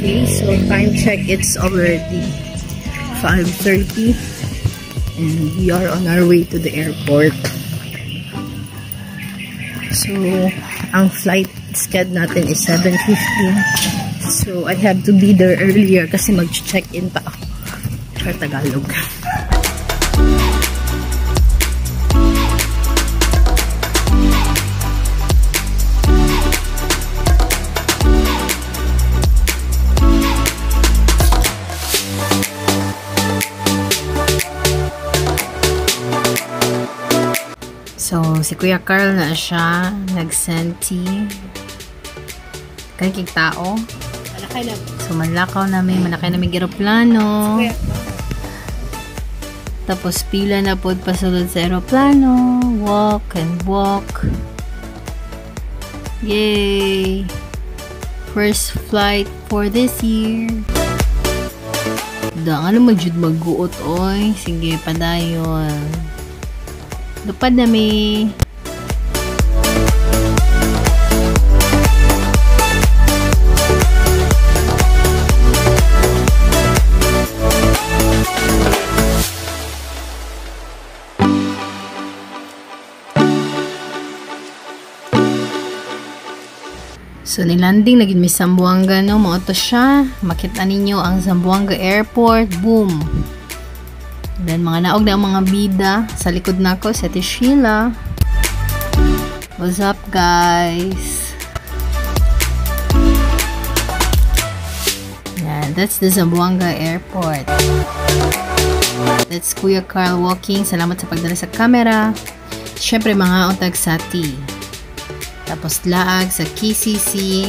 Okay, so time check, it's already 5:30 and we are on our way to the airport. So, ang flight schedule natin is 7:15. So, I have to be there earlier kasi mag-check-in pa ako. Sa Tagalog. So, si Kuya Carl na siya, nag-send tea. Kanikig tao. Malakay na. So, malakaw namin, malakay namin aeroplano. Tapos, pila na po pasulod sa aeroplano. Walk and walk. Yay! First flight for this year. Ano magjud mag-guot, oy. Sige, padayon. Lupad na mi. So, nilanding, naging may Zamboanga, no? Mauto siya. Makita ninyo ang Zamboanga Airport. Boom! Then, mga naog na ang mga bida. Sa likod na ako, si Ate Sheila. What's up, guys? Yan, that's the Zamboanga Airport. That's Kuya Carl walking. Salamat sa pagdala sa camera. Siyempre, mga untag sa tea. Tapos laag sa KCC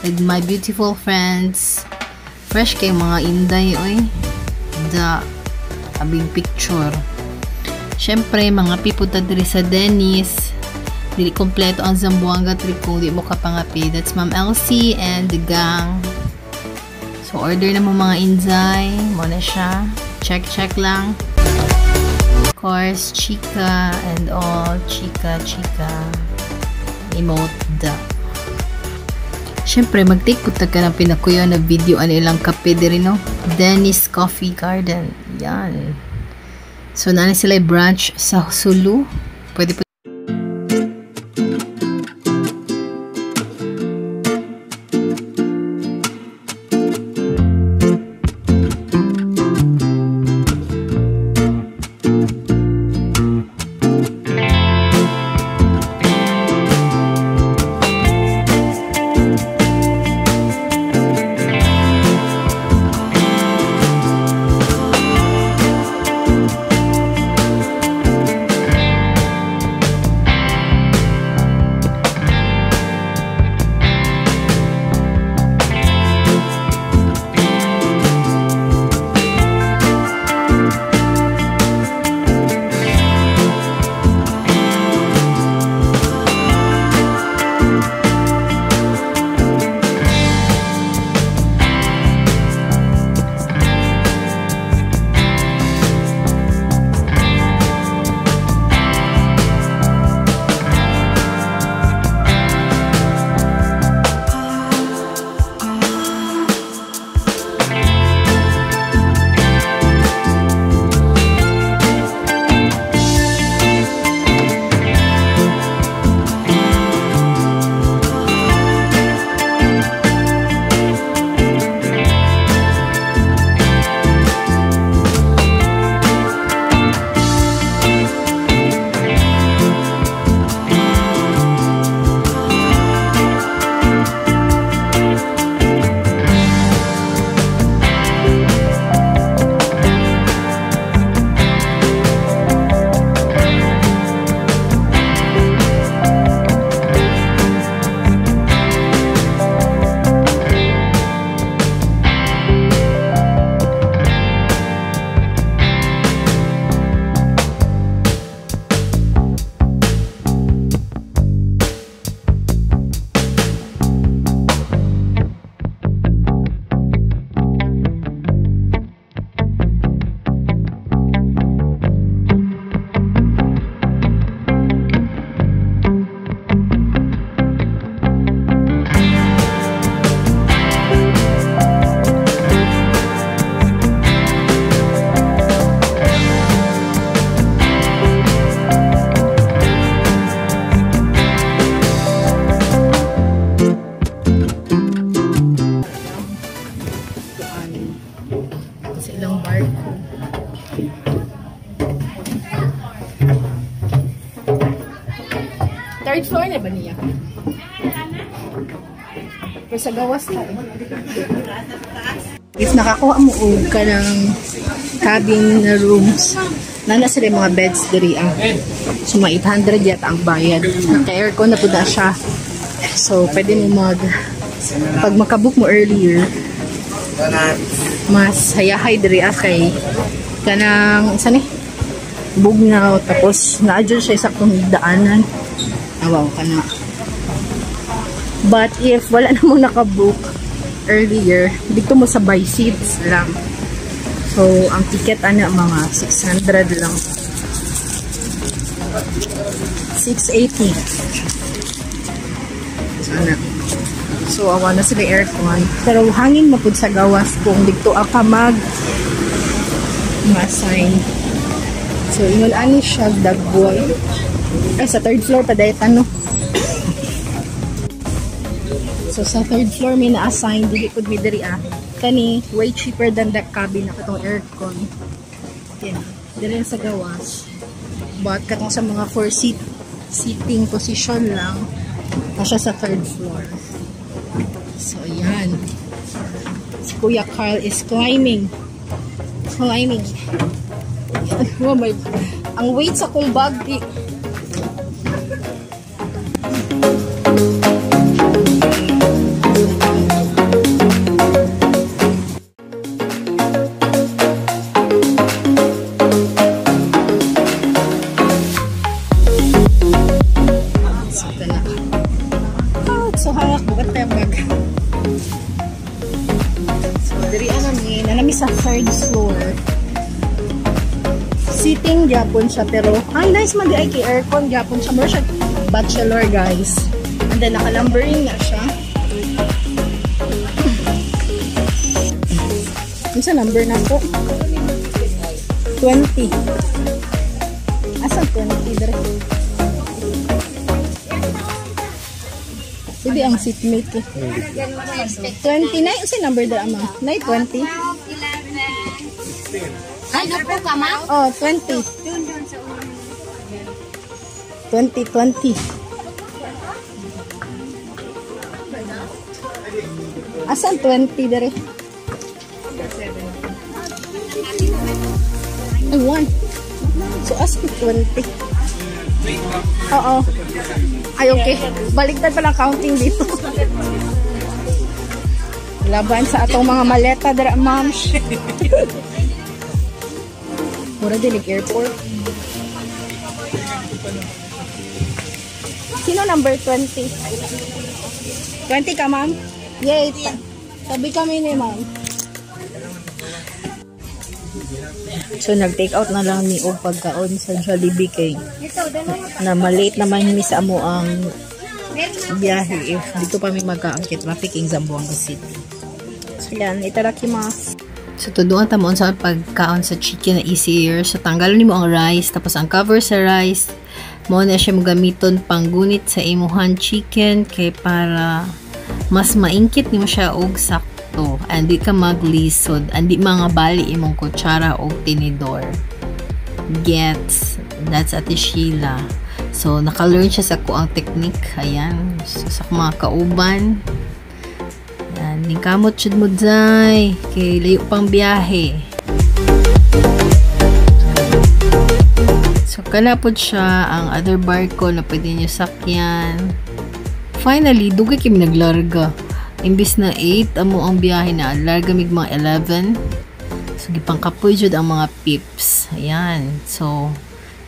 with my beautiful friends. Fresh kay mga inday, oy. Da abing picture. Syempre, mga piputa diri sa Dennis. Dili kompleto ang Zamboanga trip kung di mo kapangapi. That's Ma'am Elsie and the gang. So, order na mo mga inday. Muna siya. Check lang. Of course, chika and all. Chika. Emote da. Siyempre, mag-take po ka ng pinakuyo na video ano ilang kape diri, no? Dennis Coffee Garden. Yan. So, nani sila branch sa Sulu. Pwede po third floor na ba niya? Pero sa gawas na if nakakuha mo ka ng cabin na rooms, nana sila mga beds diri so mga 800 yata ang bayad. Naka-aircon na po na siya. So pwede mo pag makabook mo earlier, mas hayahay diri kay kanang isa ni bugnaw, tapos na-adjust siya sa kung daanan. Awaw ka na. But if wala na mong nakabook earlier, dito mo sa buy seats lang. So, ang ticket mga 600 lang. 680. Sana. So, awa na sila aircon. Pero hangin mapud sa gawas kung dito ka ma-assign. So, ingon ani siya dagboy. Ay, sa third floor pa dahil ano. So, sa third floor may na-assign. Dili po midari Kani, way cheaper than that cabin na katong aircon. Yan. Dili sa gawas. But katong sa mga 4 seating position lang, siya sa third floor. So, yan. Si Kuya Carl is climbing. Oh my, ang weight sa kong bag. So hawak bukat tayong bag. So diri nami sa third floor. Sitting Japon siya, pero ay nice man di ay kay aircon Japon siya. More siya bachelor guys. And then naka-lumbering na siya. Ano sa number na po? 20. Asa 20 dere? Pwede ang seatmate eh. 20 na yung number dere ama. Na 20. Ay, napo ka, ma? Oh, 20. 20. Asan 20 dere? Ay, 1. So, ask me 20. Oo. Ay, okay. Baliktad palang counting dito. Laban sa atong mga maleta dere, ma'am. Mura din airport. Sino number 20? 20 ka, ma'am? Yay! Sabi kami ni ma'am. So, nag-take out na lang ni o pagkaon sa Jollibee kay na malate naman mi sa amo ang biyahe if dito pa mi magkaangkit traffic in Zamboanga City. So, yan. Itadakimasu. So, tuduan tamon sa pagkaon sa chicken na easy air. So, tanggalon nimo ang rice. Tapos, ang cover sa rice, mo na siya magamiton panggunit sa imuhan chicken kay para mas maingkit nimo siya og sakto. Andi ka maglisod. Andi mga bali imong kutsara og tinidor. Gets. That's Ate Sheila. So, naka-learn siya sa kuang technique. Ayan. So, sa mga kauban. Ning kamot chud mo day kay layo pang biyahe. So kana pod siya ang other barko na pwede niyo sakyan. Finally dugay kami naglarga. Imbis na 8 amo ang biyahe na larga mig mga 11. So gipangkapoy jud ang mga pips. Ayan. So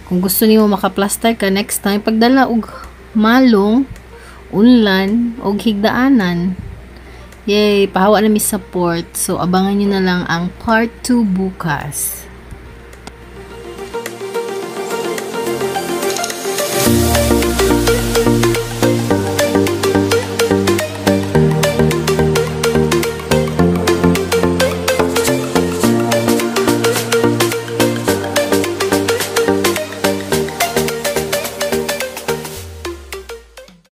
kung gusto niyo maka-plaster ka next time pagdala og malong, unlan og higdaanan. Yay! Pahawa na mi support. So, abangan nyo na lang ang part 2 bukas.